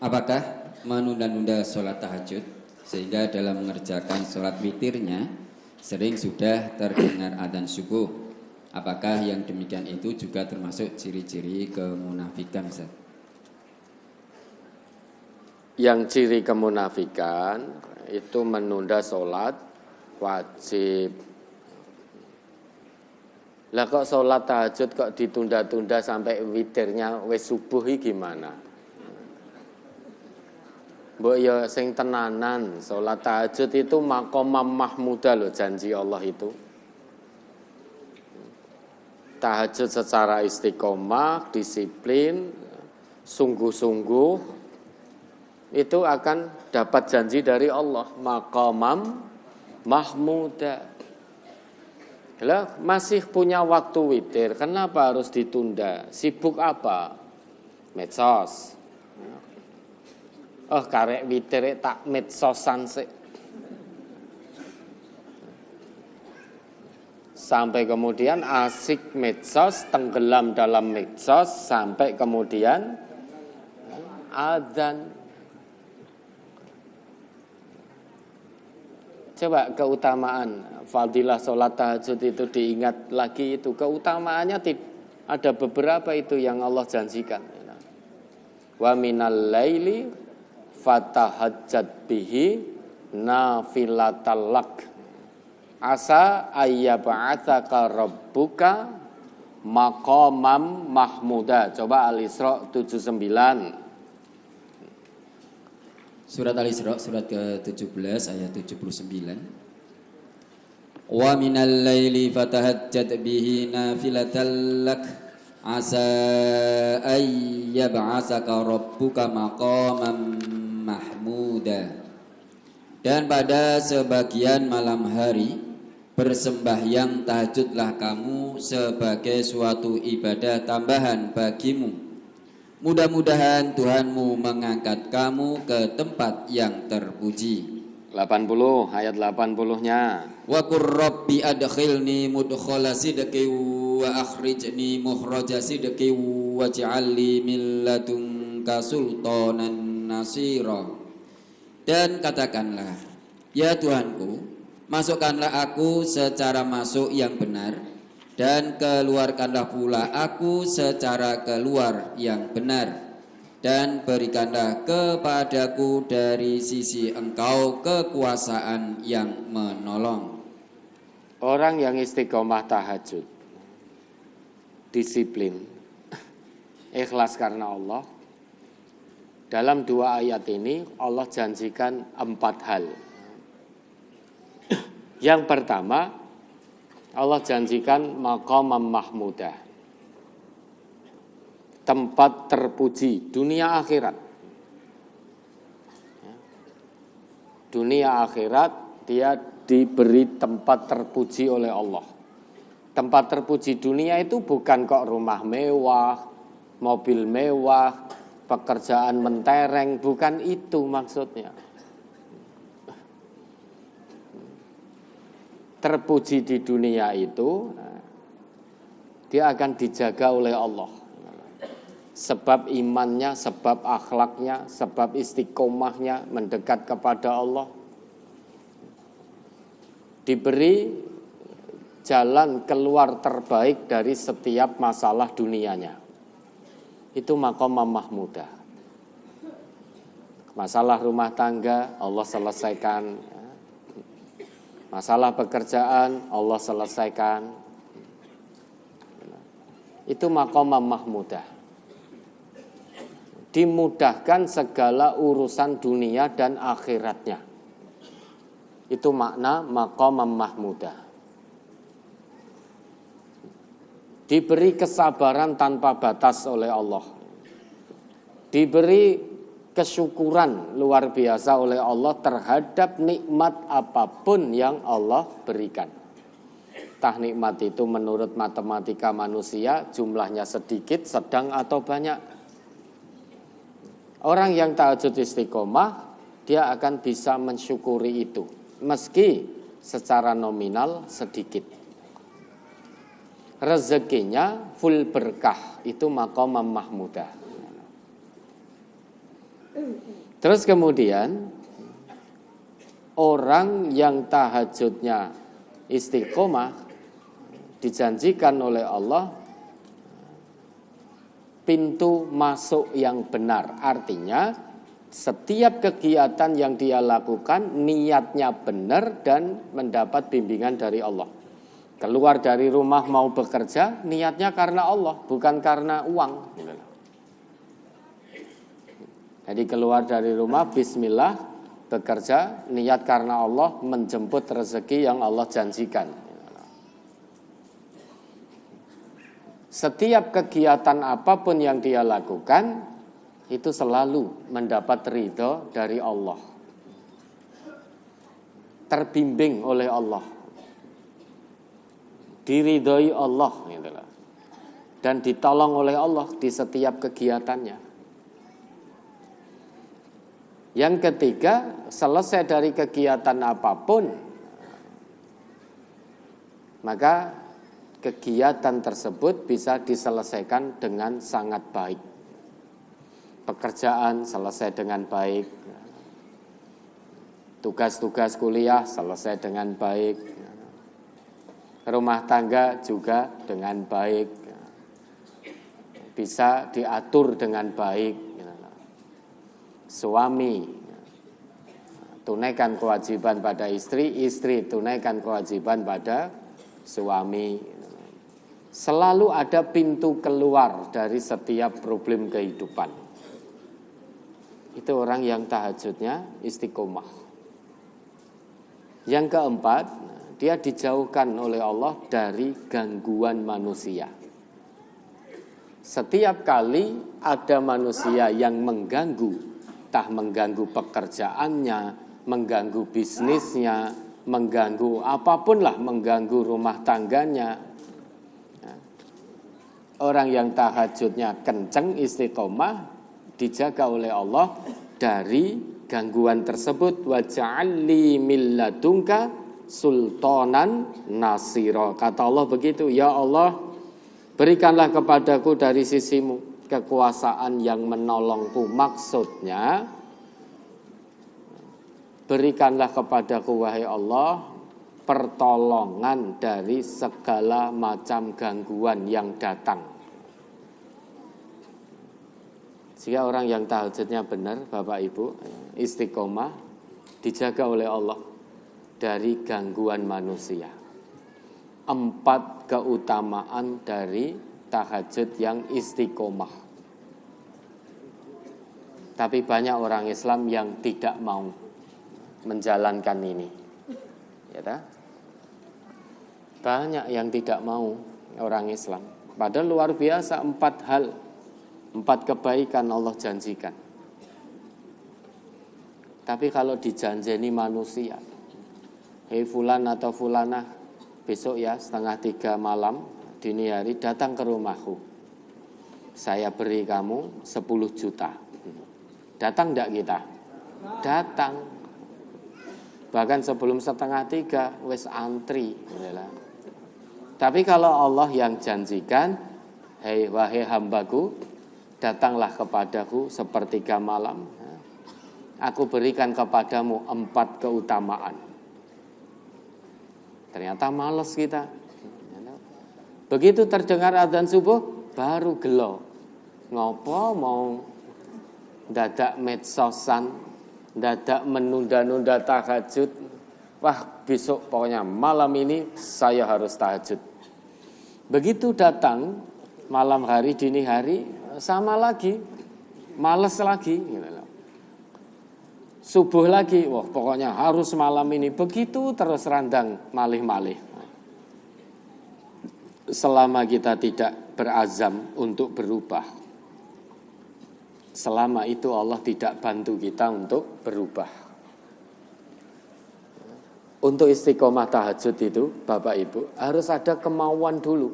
Apakah menunda-nunda sholat tahajud sehingga dalam mengerjakan sholat witirnya sering sudah terdengar adzan subuh? Apakah yang demikian itu juga termasuk ciri-ciri kemunafikan, Ustaz? Yang ciri kemunafikan itu menunda sholat wajib. Lah kok sholat tahajud kok ditunda-tunda sampai witirnya wis subuh gimana? Mbok ya sing tenanan, sholat tahajud itu maqamam mahmudah loh, janji Allah itu. Tahajud secara istiqomah, disiplin, sungguh-sungguh, itu akan dapat janji dari Allah, maqamam mahmudah. Lah masih punya waktu witir, kenapa harus ditunda? Sibuk apa? Medsos. Oh karek witir tak medsosan sih. Sampai kemudian asik medsos, tenggelam dalam medsos, sampai kemudian adzan. Coba keutamaan fadilah sholat tahajud itu diingat lagi, itu keutamaannya ada beberapa itu yang Allah janjikan. Wa minal laili fatahajjat bihi nafilatal lak asa ayyab'atsaka rabbuka maqamam mahmuda. Coba Al-Isra 79. Surat Al-Isra surat ke-17 ayat 79. Wa minal laili fatahajjat bihi nafilatan lak asa ayyab'atsaka rabbuka maqamam mahmuda. Dan pada sebagian malam hari bersembahyang tahajudlah kamu sebagai suatu ibadah tambahan bagimu. Mudah-mudahan Tuhanmu mengangkat kamu ke tempat yang terpuji. 80 ayat 80-nya. Wa qur rabbi adkhilni mudkhala sidqi wa akhrijni mukhraja sidqi waj'alni min ladunka sultanan nasira. Dan katakanlah, ya Tuhanku, masukkanlah aku secara masuk yang benar, dan keluarkanlah pula aku secara keluar yang benar, dan berikanlah kepadaku dari sisi Engkau kekuasaan yang menolong. Orang yang istiqomah tahajud, disiplin, ikhlas karena Allah, dalam 2 ayat ini Allah janjikan 4 hal. Yang pertama, Allah janjikan maqamam mahmudah, tempat terpuji dunia akhirat. Dunia akhirat dia diberi tempat terpuji oleh Allah. Tempat terpuji dunia itu bukan kok rumah mewah, mobil mewah, pekerjaan mentereng, bukan itu maksudnya. Terpuji di dunia itu dia akan dijaga oleh Allah. Sebab imannya, sebab akhlaknya, sebab istiqomahnya mendekat kepada Allah. Diberi jalan keluar terbaik dari setiap masalah dunianya. Itu maqamam mahmudah. Masalah rumah tangga Allah selesaikan. Masalah pekerjaan Allah selesaikan. Itu maqamam mahmudah. Dimudahkan segala urusan dunia dan akhiratnya. Itu makna maqamam mahmudah. Diberi kesabaran tanpa batas oleh Allah. Diberi kesyukuran luar biasa oleh Allah terhadap nikmat apapun yang Allah berikan. Entah nikmat itu menurut matematika manusia jumlahnya sedikit, sedang atau banyak. Orang yang tahajud istiqomah, dia akan bisa mensyukuri itu, meski secara nominal sedikit. Rezekinya full berkah, itu maqamam mahmudah. Terus kemudian orang yang tahajudnya istiqomah dijanjikan oleh Allah pintu masuk yang benar. Artinya setiap kegiatan yang dia lakukan niatnya benar dan mendapat bimbingan dari Allah. Keluar dari rumah mau bekerja niatnya karena Allah, bukan karena uang. Jadi keluar dari rumah bismillah, bekerja niat karena Allah, menjemput rezeki yang Allah janjikan. Setiap kegiatan apapun yang dia lakukan itu selalu mendapat ridho dari Allah, terbimbing oleh Allah, diridhoi Allah dan ditolong oleh Allah di setiap kegiatannya. Yang ketiga, selesai dari kegiatan apapun, maka kegiatan tersebut bisa diselesaikan dengan sangat baik. Pekerjaan selesai dengan baik, tugas-tugas kuliah selesai dengan baik, rumah tangga juga dengan baik, bisa diatur dengan baik. Suami tunaikan kewajiban pada istri, istri tunaikan kewajiban pada suami. Selalu ada pintu keluar dari setiap problem kehidupan. Itu orang yang tahajudnya istiqomah. Yang keempat, dia dijauhkan oleh Allah dari gangguan manusia. Setiap kali ada manusia yang mengganggu, entah mengganggu pekerjaannya, mengganggu bisnisnya, mengganggu apapun lah, mengganggu rumah tangganya. Orang yang tahajudnya kenceng, istiqomah, dijaga oleh Allah dari gangguan tersebut. Wa ja'alli min ladunka sultanan nasira. Kata Allah begitu, ya Allah, berikanlah kepadaku dari sisimu kekuasaan yang menolongku. Maksudnya, berikanlah kepadaku wahai Allah pertolongan dari segala macam gangguan yang datang. Jika orang yang tahajudnya benar, Bapak Ibu, istiqomah, dijaga oleh Allah dari gangguan manusia. 4 keutamaan dari tahajud yang istiqomah. Tapi banyak orang Islam yang tidak mau menjalankan ini. Ya tak? Banyak yang tidak mau orang Islam. Padahal luar biasa 4 hal, 4 kebaikan Allah janjikan. Tapi kalau dijanjeni manusia, hei fulan atau fulanah, besok ya 2:30 malam, dini hari datang ke rumahku. Saya beri kamu 10 juta. Datang enggak kita? Datang. Bahkan sebelum 2:30 wis antri. Tapi kalau Allah yang janjikan, hei wahai hambaku, datanglah kepadaku 1:30 malam, aku berikan kepadamu 4 keutamaan. Ternyata malas kita. Begitu terdengar adzan subuh, baru gelo. Ngopo mau dadak medsosan, dadak menunda-nunda tahajud. Wah, besok pokoknya malam ini saya harus tahajud. Begitu datang malam hari, dini hari, sama lagi, malas lagi. Subuh lagi, wah pokoknya harus malam ini. Begitu terus randang malih-malih. Selama kita tidak berazam untuk berubah, selama itu Allah tidak bantu kita untuk berubah. Untuk istiqomah tahajud itu, Bapak Ibu, harus ada kemauan dulu,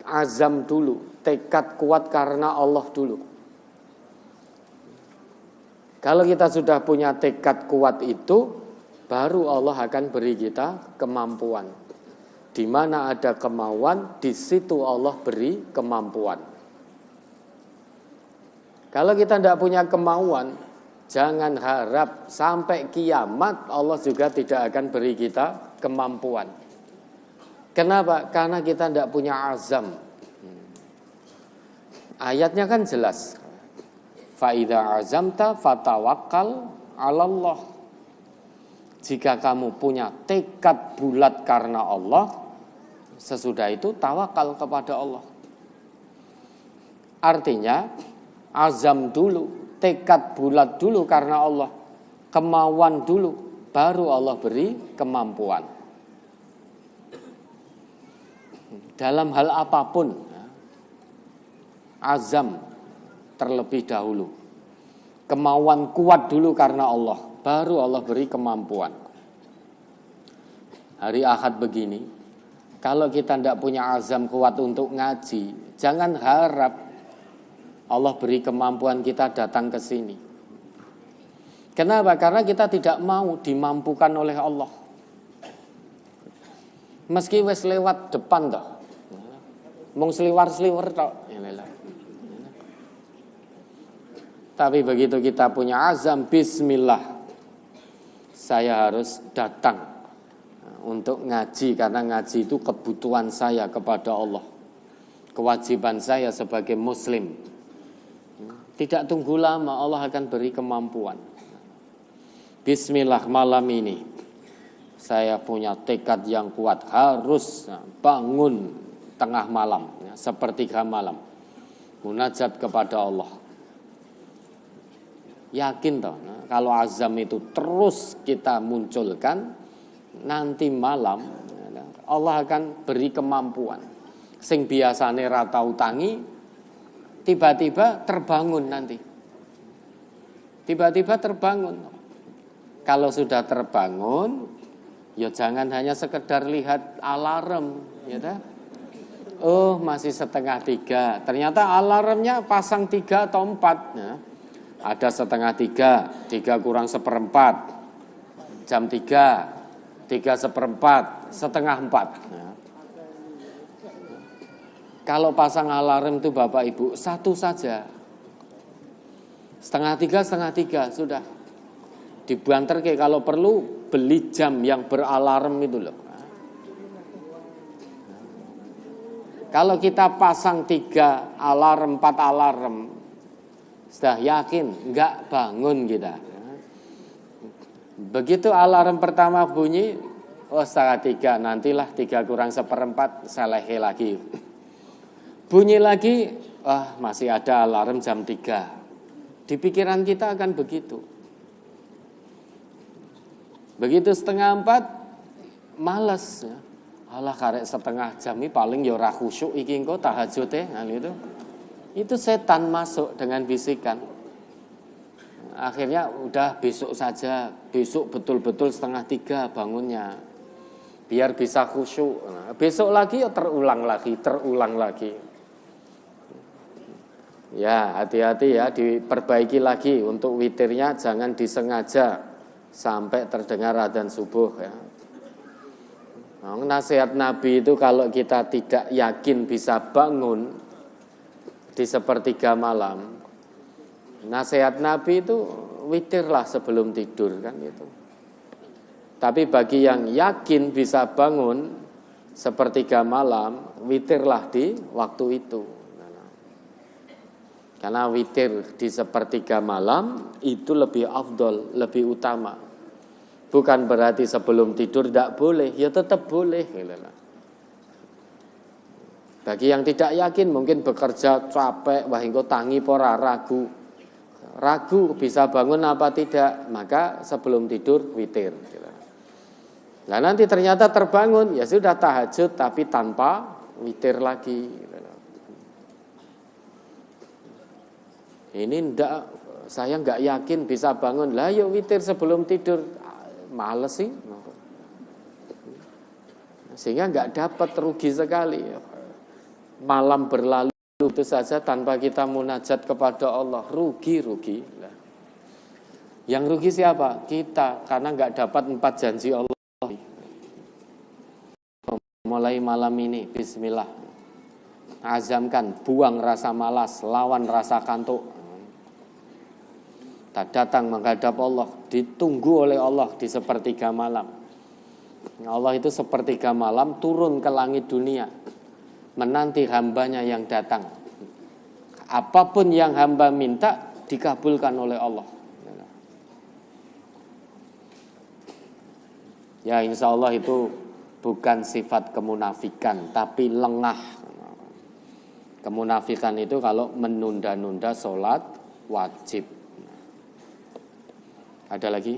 azam dulu, tekad kuat karena Allah dulu. Kalau kita sudah punya tekad kuat itu, baru Allah akan beri kita kemampuan. Di mana ada kemauan, di situ Allah beri kemampuan. Kalau kita tidak punya kemauan, jangan harap sampai kiamat Allah juga tidak akan beri kita kemampuan. Kenapa? Karena kita tidak punya azam. Ayatnya kan jelas. Fa idza azamta fatawakkal 'alallah. Jika kamu punya tekad bulat karena Allah, sesudah itu tawakal kepada Allah. Artinya azam dulu, tekad bulat dulu karena Allah, kemauan dulu, baru Allah beri kemampuan. Dalam hal apapun, azam terlebih dahulu, kemauan kuat dulu karena Allah, baru Allah beri kemampuan. Hari Ahad begini, kalau kita tidak punya azam kuat untuk ngaji, jangan harap Allah beri kemampuan kita datang ke sini. Kenapa? Karena kita tidak mau dimampukan oleh Allah. Meski wes lewat depan toh, mung sliwar-sliwer toh. Tapi begitu kita punya azam, bismillah, saya harus datang untuk ngaji, karena ngaji itu kebutuhan saya kepada Allah, kewajiban saya sebagai muslim. Tidak tunggu lama, Allah akan beri kemampuan. Bismillah, malam ini saya punya tekad yang kuat, harus bangun tengah malam, sepertiga malam, munajat kepada Allah. Yakin toh, kalau azam itu terus kita munculkan, nanti malam Allah akan beri kemampuan. Sing biasane ra tau tangi, tiba-tiba terbangun nanti. Tiba-tiba terbangun. Kalau sudah terbangun, ya jangan hanya sekedar lihat alarm, ya dah. Oh, masih 2:30. Ternyata alarmnya pasang 3 atau 4. Ya. Ada 2:30, 3 kurang 1/4, jam 3, 3:15, 3:30. Ya. Kalau pasang alarm itu Bapak Ibu, satu saja. 2:30, 2:30 sudah. Dibanter ke, kalau perlu beli jam yang beralarm itu loh. Kalau kita pasang 3 alarm, 4 alarm, sudah yakin enggak bangun kita. Begitu alarm pertama bunyi, oh 2:30, nantilah 3 kurang 1/4 selehe lagi. Bunyi lagi, masih ada alarm jam 3. Di pikiran kita akan begitu. Begitu 3:30, males. Alah karek 1/2 jam ini paling ya ora khusyuk iki engko tahajud gitu. Itu setan masuk dengan bisikan. Akhirnya udah besok saja, besok betul-betul 2:30 bangunnya, biar bisa khusyuk. Nah, besok lagi ya terulang lagi. Ya hati-hati ya, diperbaiki lagi untuk witirnya, jangan disengaja sampai terdengar adzan subuh ya. Nah, nasihat Nabi itu kalau kita tidak yakin bisa bangun di sepertiga malam, nasihat Nabi itu witirlah sebelum tidur kan gitu. Tapi bagi yang yakin bisa bangun sepertiga malam, witirlah di waktu itu. Karena witir di sepertiga malam itu lebih afdol, lebih utama. Bukan berarti sebelum tidur tidak boleh, ya tetap boleh. Bagi yang tidak yakin, mungkin bekerja capek, wah engko tangi pora, ragu bisa bangun apa tidak, maka sebelum tidur witir. Nah nanti ternyata terbangun, ya sudah tahajud tapi tanpa witir lagi. Ini saya enggak yakin bisa bangun. Lah yuk witir sebelum tidur. Males sih. Sehingga enggak dapat, rugi sekali. Malam berlalu itu saja tanpa kita munajat kepada Allah, rugi. Yang rugi siapa? Kita, karena enggak dapat 4 janji Allah. Mulai malam ini, bismillah, azamkan, buang rasa malas, lawan rasa kantuk. kita datang menghadap Allah, ditunggu oleh Allah di sepertiga malam. Allah itu sepertiga malam turun ke langit dunia, menanti hambanya yang datang. Apapun yang hamba minta dikabulkan oleh Allah. Ya, insya Allah itu bukan sifat kemunafikan, tapi lengah. Kemunafikan itu kalau menunda-nunda sholat wajib. Ada lagi?